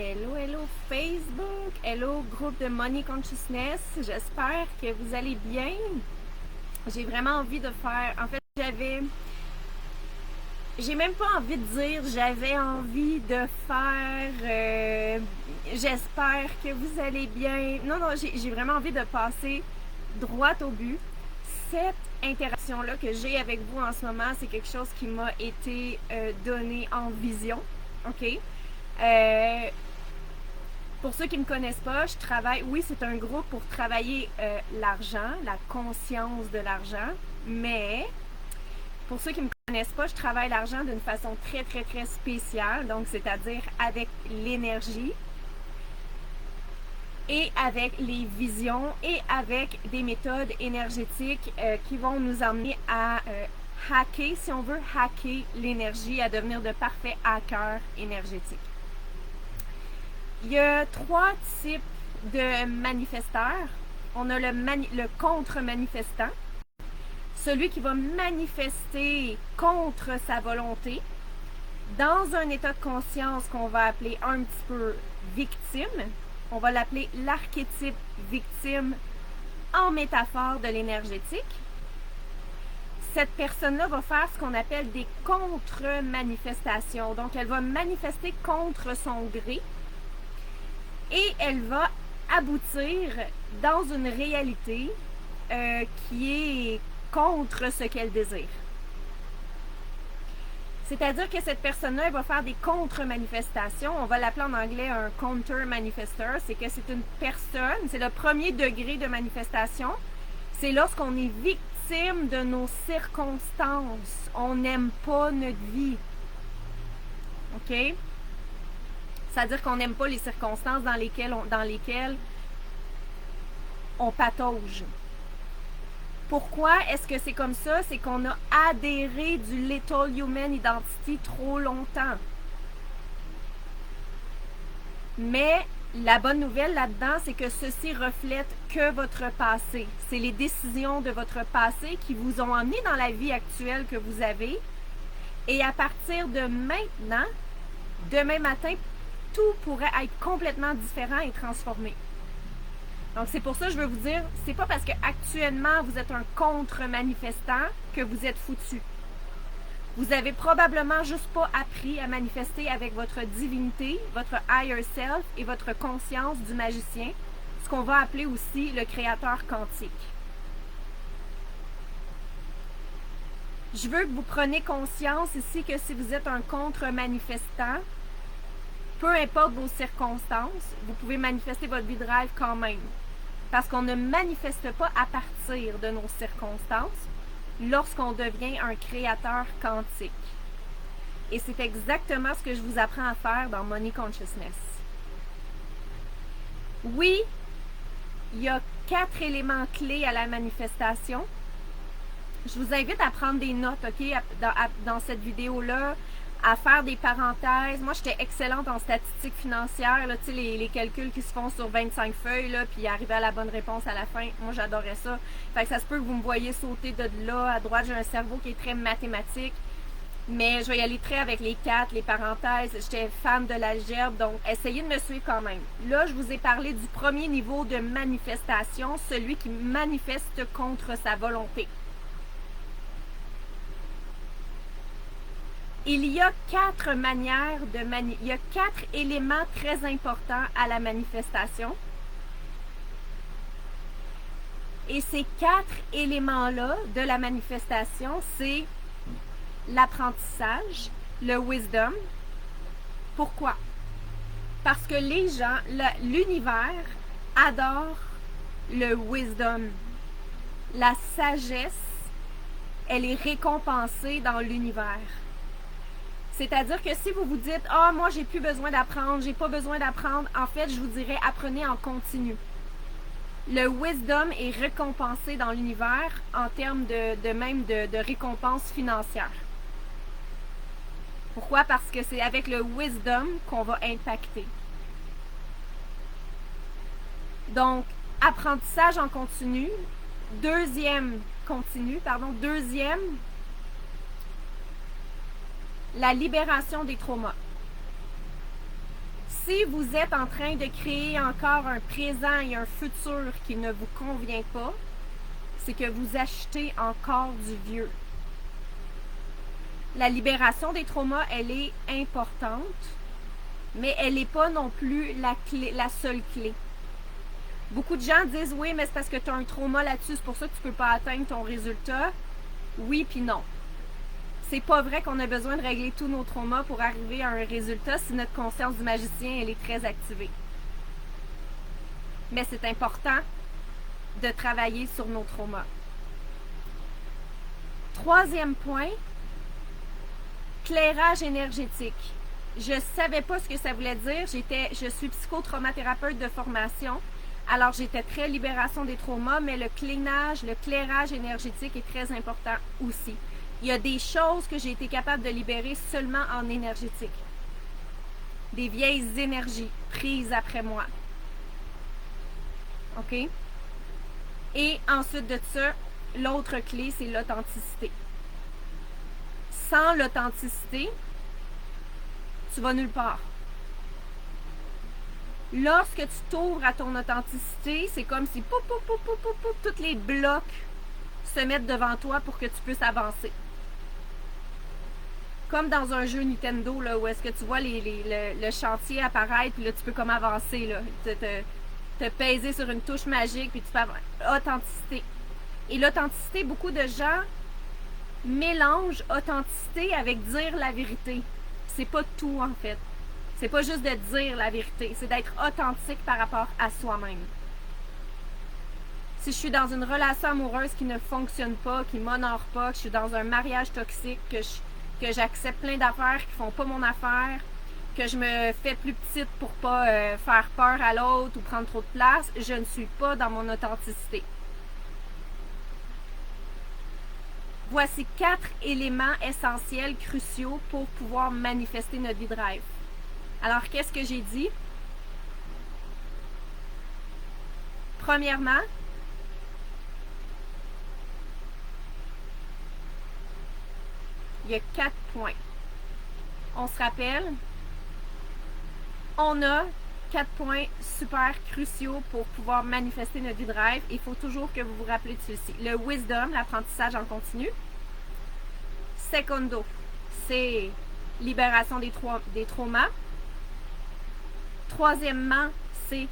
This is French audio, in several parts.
Hello, hello Facebook, hello groupe de Money Consciousness, j'espère que vous allez bien. J'ai vraiment envie de faire, en fait j'ai même pas envie de dire j'avais envie de faire, j'espère que vous allez bien. Non, j'ai vraiment envie de passer droit au but. Cette interaction-là que j'ai avec vous en ce moment, c'est quelque chose qui m'a été donné en vision, ok? Pour ceux qui ne me connaissent pas, je travaille, oui, c'est un groupe pour travailler l'argent, la conscience de l'argent, mais pour ceux qui ne me connaissent pas, je travaille l'argent d'une façon très, très, très spéciale, donc c'est-à-dire avec l'énergie et avec les visions et avec des méthodes énergétiques qui vont nous amener à hacker, si on veut, hacker l'énergie, à devenir de parfaits hackers énergétiques. Il y a trois types de manifesteurs. On a le contre-manifestant, celui qui va manifester contre sa volonté dans un état de conscience qu'on va appeler un petit peu victime. On va l'appeler l'archétype victime en métaphore de l'énergétique. Cette personne-là va faire ce qu'on appelle des contre-manifestations. Donc, elle va manifester contre son gré et elle va aboutir dans une réalité qui est contre ce qu'elle désire. C'est-à-dire que cette personne-là, elle va faire des contre-manifestations. On va l'appeler en anglais un counter-manifestor. C'est que c'est une personne, c'est le premier degré de manifestation. C'est lorsqu'on est victime de nos circonstances. On n'aime pas notre vie. OK? C'est-à-dire qu'on n'aime pas les circonstances dans lesquelles on patauge. Pourquoi est-ce que c'est comme ça? C'est qu'on a adhéré du Little Human Identity trop longtemps. Mais la bonne nouvelle là-dedans, c'est que ceci reflète que votre passé. C'est les décisions de votre passé qui vous ont emmené dans la vie actuelle que vous avez. Et à partir de maintenant, demain matin, tout pourrait être complètement différent et transformé. Donc, c'est pour ça que je veux vous dire, c'est pas parce qu'actuellement vous êtes un contre-manifestant que vous êtes foutu. Vous avez probablement juste pas appris à manifester avec votre divinité, votre higher self et votre conscience du magicien, ce qu'on va appeler aussi le créateur quantique. Je veux que vous preniez conscience ici que si vous êtes un contre-manifestant, peu importe vos circonstances, vous pouvez manifester votre vie de rêve quand même. Parce qu'on ne manifeste pas à partir de nos circonstances lorsqu'on devient un créateur quantique. Et c'est exactement ce que je vous apprends à faire dans Money Consciousness. Oui, il y a 4 éléments clés à la manifestation. Je vous invite à prendre des notes, OK, dans cette vidéo-là, à faire des parenthèses. Moi, j'étais excellente en statistiques financières, là, tu sais, les calculs qui se font sur 25 feuilles, là, puis arriver à la bonne réponse à la fin. Moi, j'adorais ça. Fait que ça se peut que vous me voyez sauter de là. À droite, j'ai un cerveau qui est très mathématique, mais je vais y aller très avec les 4, les parenthèses. J'étais fan de l'algèbre, donc essayez de me suivre quand même. Là, je vous ai parlé du premier niveau de manifestation, celui qui manifeste contre sa volonté. Il y a 4 manières il y a 4 éléments très importants à la manifestation. Et ces 4 éléments-là de la manifestation, c'est l'apprentissage, le wisdom. Pourquoi? Parce que les gens, l'univers adore le wisdom. La sagesse, elle est récompensée dans l'univers. C'est-à-dire que si vous vous dites « Ah, moi, j'ai plus besoin d'apprendre, j'ai pas besoin d'apprendre », en fait, je vous dirais « Apprenez en continu ». Le wisdom est récompensé dans l'univers en termes de récompense financière. Pourquoi? Parce que c'est avec le wisdom qu'on va impacter. Donc, apprentissage en continu. Deuxième, la libération des traumas. si vous êtes en train de créer encore un présent et un futur qui ne vous convient pas, c'est que vous achetez encore du vieux. La libération des traumas, elle est importante, mais elle n'est pas non plus la seule clé. Beaucoup de gens disent « Oui, mais c'est parce que tu as un trauma là-dessus, c'est pour ça que tu ne peux pas atteindre ton résultat. » Oui puis non. C'est pas vrai qu'on a besoin de régler tous nos traumas pour arriver à un résultat si notre conscience du magicien, elle est très activée. Mais c'est important de travailler sur nos traumas. Troisième point, clairage énergétique. Je ne savais pas ce que ça voulait dire. Je suis psychotraumathérapeute de formation. Alors, j'étais très libération des traumas, mais le clairage énergétique est très important aussi. Il y a des choses que j'ai été capable de libérer seulement en énergétique. Des vieilles énergies prises après moi. OK? Et ensuite de ça, l'autre clé, c'est l'authenticité. Sans l'authenticité, tu vas nulle part. Lorsque tu t'ouvres à ton authenticité, c'est comme si tous les blocs se mettent devant toi pour que tu puisses avancer. Comme dans un jeu Nintendo, là, où est-ce que tu vois le chantier apparaître, puis là, tu peux comme avancer, là, te peser sur une touche magique, puis tu peux avancer. Authenticité. Et l'authenticité, beaucoup de gens mélangent authenticité avec dire la vérité. C'est pas tout, en fait. C'est pas juste de dire la vérité, c'est d'être authentique par rapport à soi-même. Si je suis dans une relation amoureuse qui ne fonctionne pas, qui m'honore pas, que je suis dans un mariage toxique, que j'accepte plein d'affaires qui font pas mon affaire, que je me fais plus petite pour pas faire peur à l'autre ou prendre trop de place, je ne suis pas dans mon authenticité. Voici 4 éléments essentiels, cruciaux pour pouvoir manifester notre vie de rêve. Alors, qu'est-ce que j'ai dit? Premièrement, il y a 4 points. On se rappelle, on a 4 points super cruciaux pour pouvoir manifester notre vie de rêve. Il faut toujours que vous vous rappelez de ceci. Le wisdom, l'apprentissage en continu. Secondo, c'est libération des traumas. Troisièmement, c'est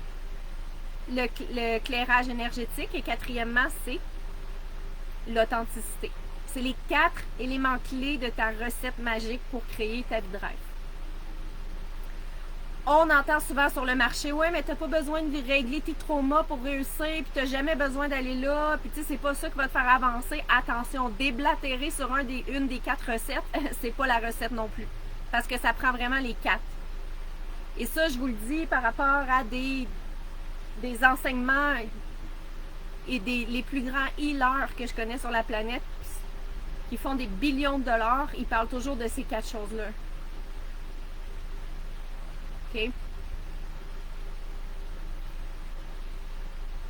le clairage énergétique. Et quatrièmement, c'est l'authenticité. C'est les 4 éléments clés de ta recette magique pour créer ta vie de rêve. On entend souvent sur le marché, ouais, mais t'as pas besoin de régler tes traumas pour réussir, puis t'as jamais besoin d'aller là, puis tu sais, c'est pas ça qui va te faire avancer. Attention, déblatérer sur une des 4 recettes, c'est pas la recette non plus. Parce que ça prend vraiment les 4. Et ça, je vous le dis par rapport à des enseignements et les plus grands healers que je connais sur la planète qui font des billions de dollars, ils parlent toujours de ces 4 choses-là. OK?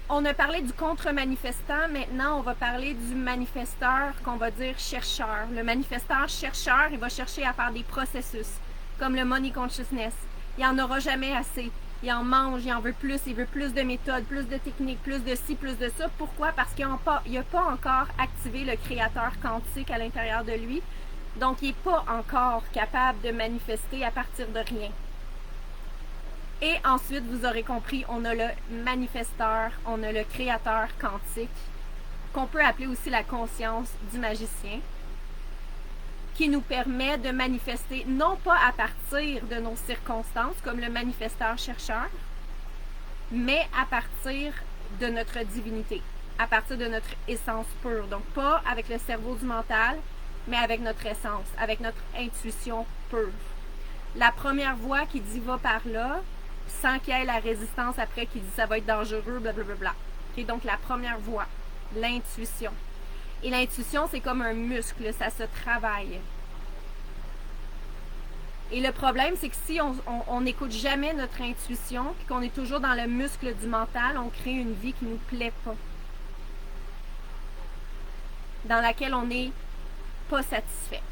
On a parlé du contre-manifestant. Maintenant, on va parler du manifesteur qu'on va dire chercheur. Le manifesteur chercheur, il va chercher à faire des processus, comme le money consciousness. Il n'en aura jamais assez. Il en mange, il en veut plus, il veut plus de méthodes, plus de techniques, plus de ci, plus de ça. Pourquoi? Parce qu'il n'a pas encore activé le créateur quantique à l'intérieur de lui. Donc, il n'est pas encore capable de manifester à partir de rien. Et ensuite, vous aurez compris, on a le manifesteur, on a le créateur quantique, qu'on peut appeler aussi la conscience du magicien, qui nous permet de manifester non pas à partir de nos circonstances, comme le manifesteur-chercheur, mais à partir de notre divinité, à partir de notre essence pure. Donc, pas avec le cerveau du mental, mais avec notre essence, avec notre intuition pure. La première voix qui dit « va par là », sans qu'il y ait la résistance après qui dit « ça va être dangereux », blablabla. Okay, donc, la première voix, l'intuition. Et l'intuition, c'est comme un muscle, ça se travaille. Et le problème, c'est que si on n'écoute jamais notre intuition, puis qu'on est toujours dans le muscle du mental, on crée une vie qui ne nous plaît pas. Dans laquelle on n'est pas satisfait.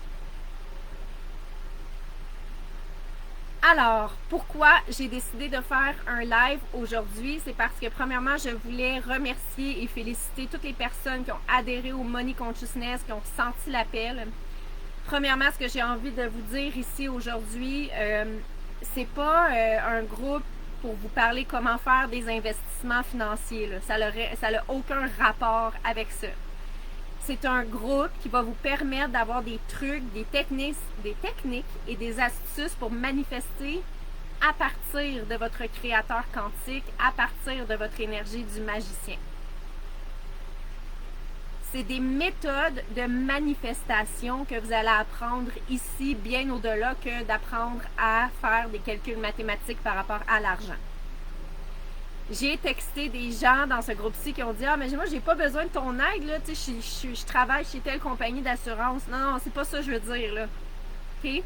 Alors, pourquoi j'ai décidé de faire un live aujourd'hui? C'est parce que premièrement, je voulais remercier et féliciter toutes les personnes qui ont adhéré au Money Consciousness, qui ont senti l'appel. Premièrement, ce que j'ai envie de vous dire ici aujourd'hui, c'est pas un groupe pour vous parler comment faire des investissements financiers. Là. Ça n'a aucun rapport avec ça. C'est un groupe qui va vous permettre d'avoir des trucs, des techniques et des astuces pour manifester à partir de votre créateur quantique, à partir de votre énergie du magicien. C'est des méthodes de manifestation que vous allez apprendre ici, bien au-delà que d'apprendre à faire des calculs mathématiques par rapport à l'argent. J'ai texté des gens dans ce groupe-ci qui ont dit « Ah, mais moi, j'ai pas besoin de ton aide, là, tu sais, je travaille chez telle compagnie d'assurance. » Non, c'est pas ça que je veux dire, là. OK?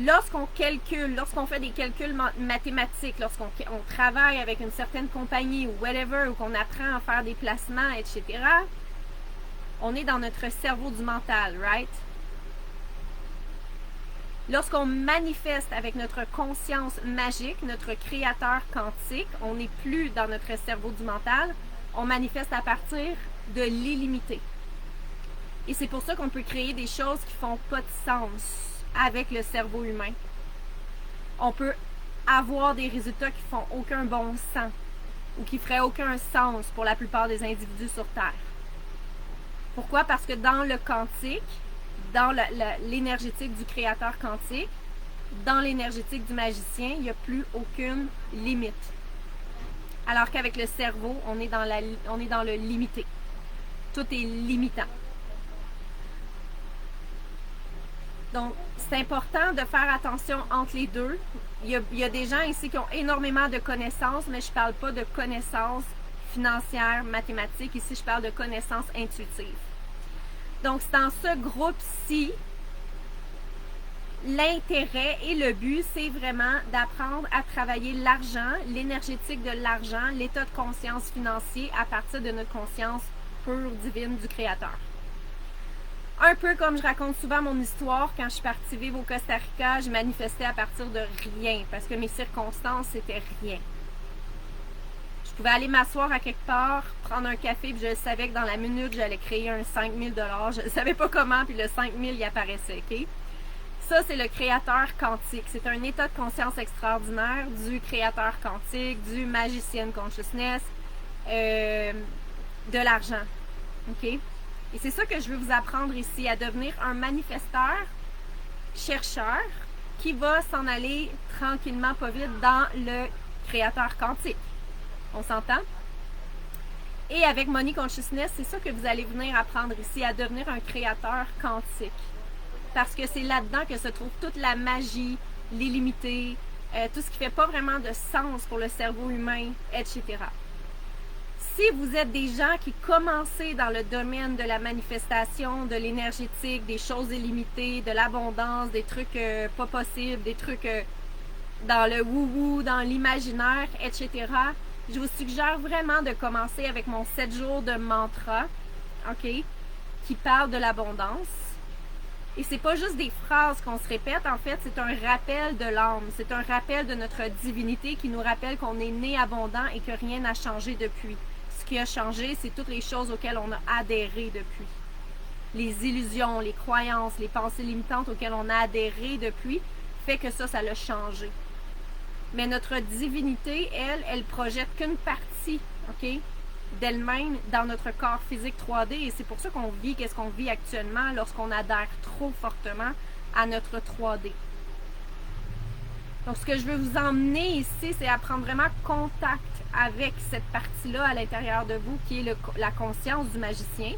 Lorsqu'on calcule, lorsqu'on fait des calculs mathématiques, lorsqu'on travaille avec une certaine compagnie ou whatever, ou qu'on apprend à faire des placements, etc., on est dans notre cerveau du mental, right? Lorsqu'on manifeste avec notre conscience magique, notre créateur quantique, on n'est plus dans notre cerveau du mental, on manifeste à partir de l'illimité. Et c'est pour ça qu'on peut créer des choses qui font pas de sens avec le cerveau humain. On peut avoir des résultats qui font aucun bon sens ou qui feraient aucun sens pour la plupart des individus sur Terre. Pourquoi? Parce que dans le quantique, dans l'énergétique du créateur quantique, dans l'énergétique du magicien, il n'y a plus aucune limite. Alors qu'avec le cerveau, on est dans le limité. Tout est limitant. Donc, c'est important de faire attention entre les deux. Il y a des gens ici qui ont énormément de connaissances, mais je ne parle pas de connaissances financières, mathématiques. Ici, je parle de connaissances intuitives. Donc, c'est dans ce groupe-ci, l'intérêt et le but, c'est vraiment d'apprendre à travailler l'argent, l'énergétique de l'argent, l'état de conscience financier à partir de notre conscience pure, divine du Créateur. Un peu comme je raconte souvent mon histoire, quand je suis partie vivre au Costa Rica, je manifestais à partir de rien, parce que mes circonstances, c'était rien. Je pouvais aller m'asseoir à quelque part, prendre un café, puis je savais que dans la minute, j'allais créer un 5 000 $. Je ne savais pas comment, puis le 5 000 il apparaissait, OK? Ça, c'est le créateur quantique. C'est un état de conscience extraordinaire du créateur quantique, du magician consciousness, de l'argent, OK? Et c'est ça que je veux vous apprendre ici, à devenir un manifesteur, chercheur, qui va s'en aller tranquillement, pas vite, dans le créateur quantique. On s'entend? Et avec Money Consciousness, c'est ça que vous allez venir apprendre ici, à devenir un créateur quantique. Parce que c'est là-dedans que se trouve toute la magie, l'illimité, tout ce qui ne fait pas vraiment de sens pour le cerveau humain, etc. Si vous êtes des gens qui commencez dans le domaine de la manifestation, de l'énergétique, des choses illimitées, de l'abondance, des trucs pas possibles, des trucs dans le wou-wou, dans l'imaginaire, etc., je vous suggère vraiment de commencer avec mon 7 jours de mantra, OK, qui parle de l'abondance. Et c'est pas juste des phrases qu'on se répète, en fait, c'est un rappel de l'âme, c'est un rappel de notre divinité qui nous rappelle qu'on est né abondant et que rien n'a changé depuis. Ce qui a changé, c'est toutes les choses auxquelles on a adhéré depuis. Les illusions, les croyances, les pensées limitantes auxquelles on a adhéré depuis, fait que ça l'a changé. Mais notre divinité, elle projette qu'une partie, OK, d'elle-même dans notre corps physique 3D. Et c'est pour ça qu'on vit qu'est-ce qu'on vit actuellement lorsqu'on adhère trop fortement à notre 3D. Donc, ce que je veux vous emmener ici, c'est à prendre vraiment contact avec cette partie-là à l'intérieur de vous, qui est la conscience du magicien,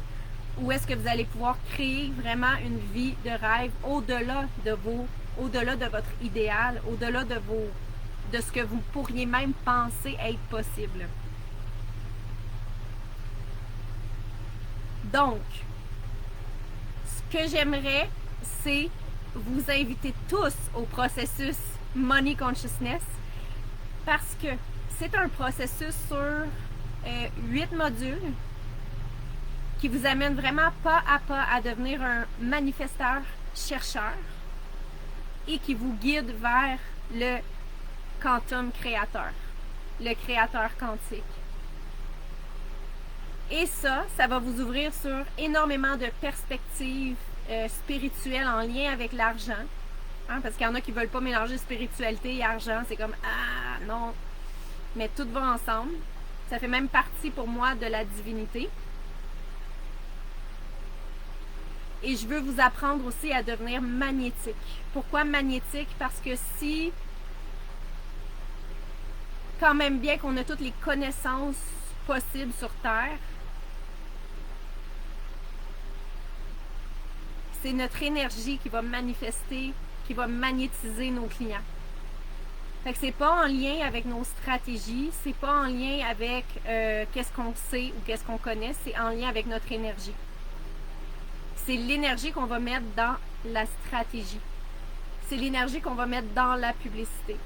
où est-ce que vous allez pouvoir créer vraiment une vie de rêve au-delà de votre idéal, au-delà de ce que vous pourriez même penser être possible. Donc, ce que j'aimerais, c'est vous inviter tous au processus Money Consciousness, parce que c'est un processus sur 8 modules qui vous amène vraiment pas à devenir un manifesteur chercheur, et qui vous guide vers le quantum créateur, le créateur quantique. Et ça va vous ouvrir sur énormément de perspectives spirituelles en lien avec l'argent. Hein, parce qu'il y en a qui ne veulent pas mélanger spiritualité et argent. C'est comme, ah non. Mais tout va ensemble. Ça fait même partie pour moi de la divinité. Et je veux vous apprendre aussi à devenir magnétique. Pourquoi magnétique? Parce que si, quand même bien qu'on a toutes les connaissances possibles sur Terre, c'est notre énergie qui va manifester, qui va magnétiser nos clients. Fait que c'est pas en lien avec nos stratégies, c'est pas en lien avec qu'est-ce qu'on sait ou qu'est-ce qu'on connaît, c'est en lien avec notre énergie. C'est l'énergie qu'on va mettre dans la stratégie. C'est l'énergie qu'on va mettre dans la publicité.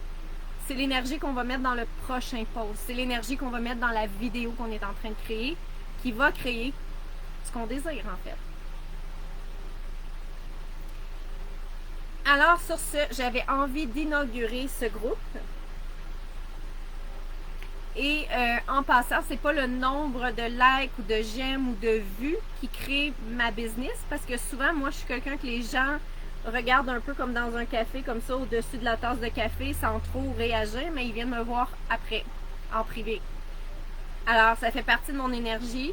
C'est l'énergie qu'on va mettre dans le prochain post. C'est l'énergie qu'on va mettre dans la vidéo qu'on est en train de créer, qui va créer ce qu'on désire en fait. Alors sur ce, j'avais envie d'inaugurer ce groupe. Et en passant, c'est pas le nombre de likes ou de j'aime ou de vues qui crée ma business, parce que souvent, moi, je suis quelqu'un que les gens regardent un peu comme dans un café, comme ça, au-dessus de la tasse de café, sans trop réagir, mais ils viennent me voir après, en privé. Alors, ça fait partie de mon énergie.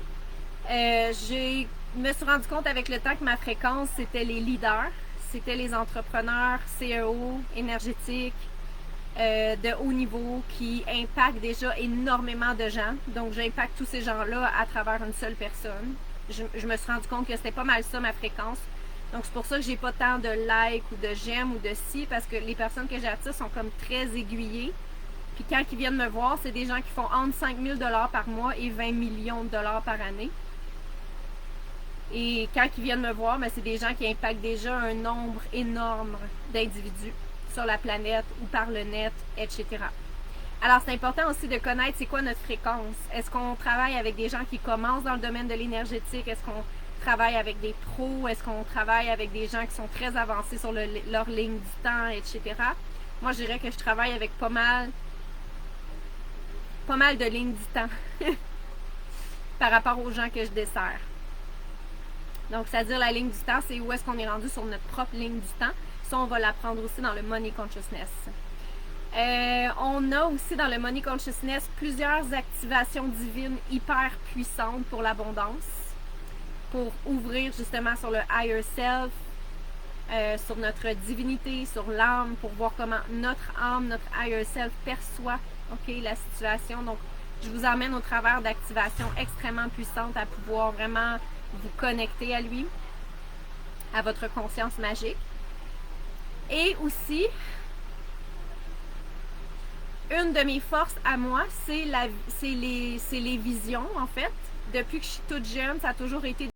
Je me suis rendu compte avec le temps que ma fréquence, c'était les leaders, c'était les entrepreneurs, CEO, énergétiques, de haut niveau qui impactent déjà énormément de gens. Donc, j'impacte tous ces gens-là à travers une seule personne. Je me suis rendu compte que c'était pas mal ça ma fréquence. Donc, c'est pour ça que j'ai pas tant de likes ou de j'aime ou de si, parce que les personnes que j'attire sont comme très aiguillées. Puis quand ils viennent me voir, c'est des gens qui font entre 5 000 $ par mois et 20 millions de dollars par année. Et quand ils viennent me voir, ben, c'est des gens qui impactent déjà un nombre énorme d'individus sur la planète ou par le net, etc. Alors, c'est important aussi de connaître c'est quoi notre fréquence. Est-ce qu'on travaille avec des gens qui commencent dans le domaine de l'énergétique? Est-ce qu'on travaille avec des pros? Est-ce qu'on travaille avec des gens qui sont très avancés sur leur ligne du temps, etc.? Moi, je dirais que je travaille avec pas mal de lignes du temps par rapport aux gens que je desserre. Donc, c'est-à-dire la ligne du temps, c'est où est-ce qu'on est rendu sur notre propre ligne du temps. Ça, on va l'apprendre aussi dans le Money Consciousness. On a aussi dans le Money Consciousness plusieurs activations divines hyper puissantes pour l'abondance, pour ouvrir justement sur le Higher Self, sur notre divinité, sur l'âme, pour voir comment notre âme, notre Higher Self perçoit la situation. Donc, je vous emmène au travers d'activations extrêmement puissantes à pouvoir vraiment vous connecter à lui, à votre conscience magique. Et aussi, une de mes forces à moi, c'est les visions, en fait. Depuis que je suis toute jeune, ça a toujours été